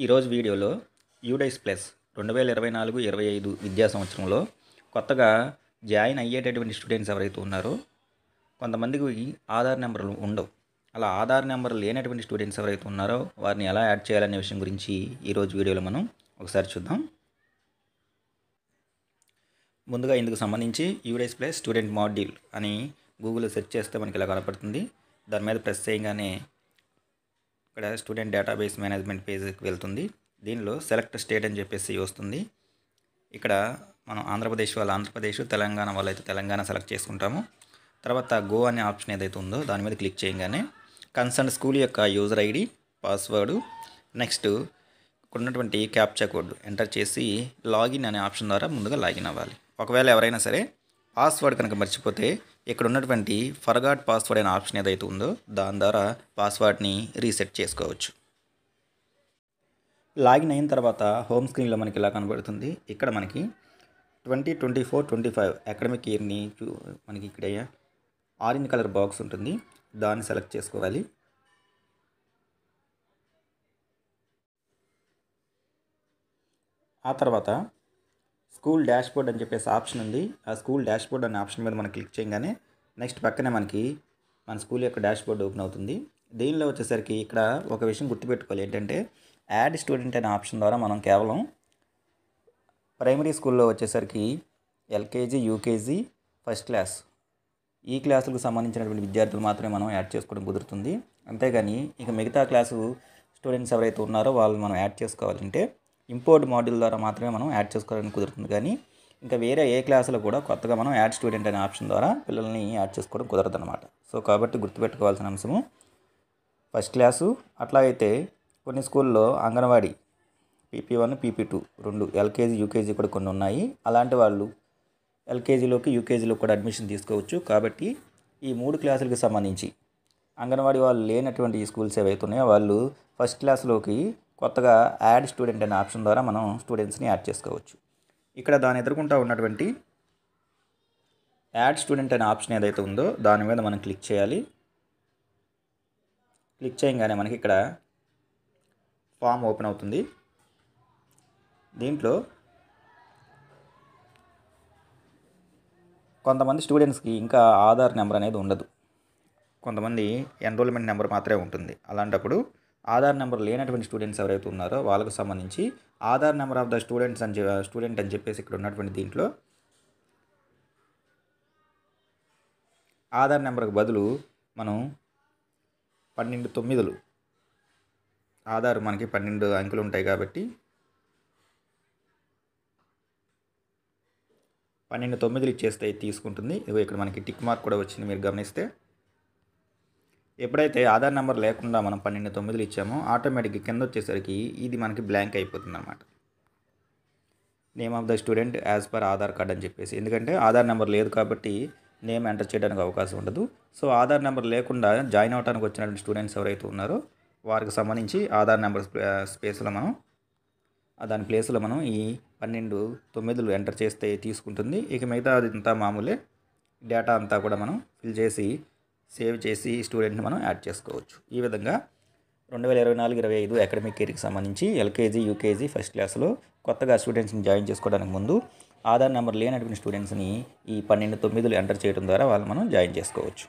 ఈరోజు వీడియోలో UDISE plus 2024-25 విద్యా సంవత్సరంలో కొత్తగా జాయిన్ అయ్యేటటువంటి స్టూడెంట్స్ ఎవరైతే ఉన్నారో కొంతమందికి ఆధార్ నెంబర్లు ఉండవు. అలా ఆధార్ నెంబర్ లేనటువంటి స్టూడెంట్స్ ఎవరైతే ఉన్నారో వారిని ఎలా యాడ్ చేయాలనే విషయం గురించి ఈరోజు వీడియోలో మనం ఒకసారి చూద్దాం. ముందుగా ఇందుకు సంబంధించి యూడైస్ ప్లస్ స్టూడెంట్ మాడ్యూల్ అని గూగుల్లో సెర్చ్ చేస్తే మనకి ఇలా కనపడుతుంది. దాని మీద ప్రెస్ చేయగానే ఇక్కడ స్టూడెంట్ డేటాబేస్ మేనేజ్మెంట్ పేజ్కి వెళ్తుంది. దీనిలో సెలెక్ట్ స్టేట్ అని చెప్పేసి వస్తుంది. ఇక్కడ మనం ఆంధ్రప్రదేశ్ వాళ్ళు ఆంధ్రప్రదేశ్, తెలంగాణ వాళ్ళు అయితే తెలంగాణ సెలెక్ట్ చేసుకుంటాము. తర్వాత గో అనే ఆప్షన్ ఏదైతే ఉందో దాని మీద క్లిక్ చేయగానే కన్సర్న్ స్కూల్ యొక్క యూజర్ ఐడి, పాస్వర్డు, నెక్స్ట్ ఇక్కడ ఉన్నటువంటి క్యాప్చా కోడ్ ఎంటర్ చేసి లాగిన్ అనే ఆప్షన్ ద్వారా ముందుగా లాగిన్ అవ్వాలి. ఒకవేళ ఎవరైనా సరే పాస్వర్డ్ కనుక మర్చిపోతే ఇక్కడ ఉన్నటువంటి ఫర్గాట్ పాస్వర్డ్ అనే ఆప్షన్ ఏదైతే ఉందో దాని ద్వారా పాస్వర్డ్ని రీసెట్ చేసుకోవచ్చు. లాగిన్ అయిన తర్వాత హోమ్ స్క్రీన్లో మనకి ఇలా కనబడుతుంది. ఇక్కడ మనకి 2024-25 అకాడమిక్ ఇయర్ని మనకి ఇక్కడ ఆరెంజ్ కలర్ బాక్స్ ఉంటుంది. దాన్ని సెలెక్ట్ చేసుకోవాలి. ఆ తర్వాత స్కూల్ డాష్బోర్డ్ అని చెప్పేసి ఆప్షన్ ఉంది. ఆ స్కూల్ డాష్బోర్డ్ అనే ఆప్షన్ మీద మనం క్లిక్ చేయగానే నెక్స్ట్ పక్కనే మనకి మన స్కూల్ యొక్క డాష్బోర్డ్ ఓపెన్ అవుతుంది. దీనిలో వచ్చేసరికి ఇక్కడ ఒక విషయం గుర్తుపెట్టుకోవాలి, ఏంటంటే యాడ్ స్టూడెంట్ అనే ఆప్షన్ ద్వారా మనం కేవలం ప్రైమరీ స్కూల్లో వచ్చేసరికి ఎల్కేజీ, యూకేజీ, ఫస్ట్ క్లాస్ ఈ క్లాసులకు సంబంధించినటువంటి విద్యార్థులు మాత్రమే మనం యాడ్ చేసుకోవడం కుదురుతుంది. అంతేగాని ఇక మిగతా క్లాసు స్టూడెంట్స్ ఎవరైతే ఉన్నారో వాళ్ళు మనం యాడ్ చేసుకోవాలంటే ఇంపోర్ట్ మాడ్యూల్ ద్వారా మాత్రమే మనం యాడ్ చేసుకోవడానికి కుదురుతుంది. కానీ ఇంకా వేరే ఏ క్లాసులో కూడా కొత్తగా మనం యాడ్ స్టూడెంట్ అనే ఆప్షన్ ద్వారా పిల్లల్ని యాడ్ చేసుకోవడం కుదరదు అనమాట. సో కాబట్టి గుర్తుపెట్టుకోవాల్సిన అంశము ఫస్ట్ క్లాసు, అట్లాగైతే కొన్ని స్కూల్లో అంగన్వాడీ PP1, PP2 రెండు ఎల్కేజీ, యూకేజీ కూడా కొన్ని ఉన్నాయి. అలాంటి వాళ్ళు ఎల్కేజీలోకి యూకేజీలో కూడా అడ్మిషన్ తీసుకోవచ్చు. కాబట్టి ఈ 3 క్లాసులకు సంబంధించి అంగన్వాడీ వాళ్ళు లేనటువంటి స్కూల్స్ ఏవైతే ఉన్నాయో వాళ్ళు ఫస్ట్ క్లాస్లోకి కొత్తగా యాడ్ స్టూడెంట్ అనే ఆప్షన్ ద్వారా మనం స్టూడెంట్స్ని యాడ్ చేసుకోవచ్చు. ఇక్కడ దాని ఎదుర్కొంటూ ఉన్నటువంటి యాడ్ స్టూడెంట్ అనే ఆప్షన్ ఏదైతే ఉందో దాని మీద మనం క్లిక్ చేయాలి. క్లిక్ చేయగానే మనకి ఇక్కడ ఫామ్ ఓపెన్ అవుతుంది. దీంట్లో కొంతమంది స్టూడెంట్స్కి ఇంకా ఆధార్ నెంబర్ అనేది ఉండదు. కొంతమంది ఎన్రోల్మెంట్ నెంబర్ మాత్రమే ఉంటుంది. అలాంటప్పుడు ఆధార్ నెంబర్ లేనటువంటి స్టూడెంట్స్ ఎవరైతే ఉన్నారో వాళ్ళకు సంబంధించి Aadhaar number of the student అని చెప్పేసి ఇక్కడ ఉన్నటువంటి దీంట్లో ఆధార్ నెంబర్కి బదులు మనం 12 9 ఆధార్ మనకి 12 అంకెలు ఉంటాయి కాబట్టి 12 9 ఇచ్చేస్తే తీసుకుంటుంది. ఇదిగో ఇక్కడ మనకి టిక్ మార్క్ కూడా వచ్చింది, మీరు గమనిస్తే. ఎప్పుడైతే ఆధార్ నెంబర్ లేకుండా మనం 12 9 ఇచ్చామో ఆటోమేటిక్గా కింద వచ్చేసరికి ఇది మనకి బ్లాంక్ అయిపోతుంది అన్నమాట. Name of the student as per Aadhaar card అని చెప్పేసి, ఎందుకంటే ఆధార్ నెంబర్ లేదు కాబట్టి నేమ్ ఎంటర్ చేయడానికి అవకాశం ఉండదు. సో ఆధార్ నెంబర్ లేకుండా జాయిన్ అవడానికి వచ్చినటువంటి స్టూడెంట్స్ ఎవరైతే ఉన్నారో వారికి సంబంధించి ఆధార్ నెంబర్ స్పేస్లో మనం దాని ప్లేస్లో మనం ఈ 12 9 ఎంటర్ చేస్తే తీసుకుంటుంది. ఇక మిగతా అదంతా మామూలే. డేటా అంతా కూడా మనం ఫిల్ చేసి సేవ్ చేసి స్టూడెంట్ని మనం యాడ్ చేసుకోవచ్చు. ఈ విధంగా 2024-25 అకాడమిక్ ఇయర్కి సంబంధించి ఎల్కేజీ, యూకేజీ, ఫస్ట్ క్లాస్లో కొత్తగా స్టూడెంట్స్ని జాయిన్ చేసుకోవడానికి ముందు ఆధార్ నెంబర్ లేనటువంటి స్టూడెంట్స్ని ఈ 12 9 ఎంటర్ చేయడం ద్వారా వాళ్ళు మనం జాయిన్ చేసుకోవచ్చు.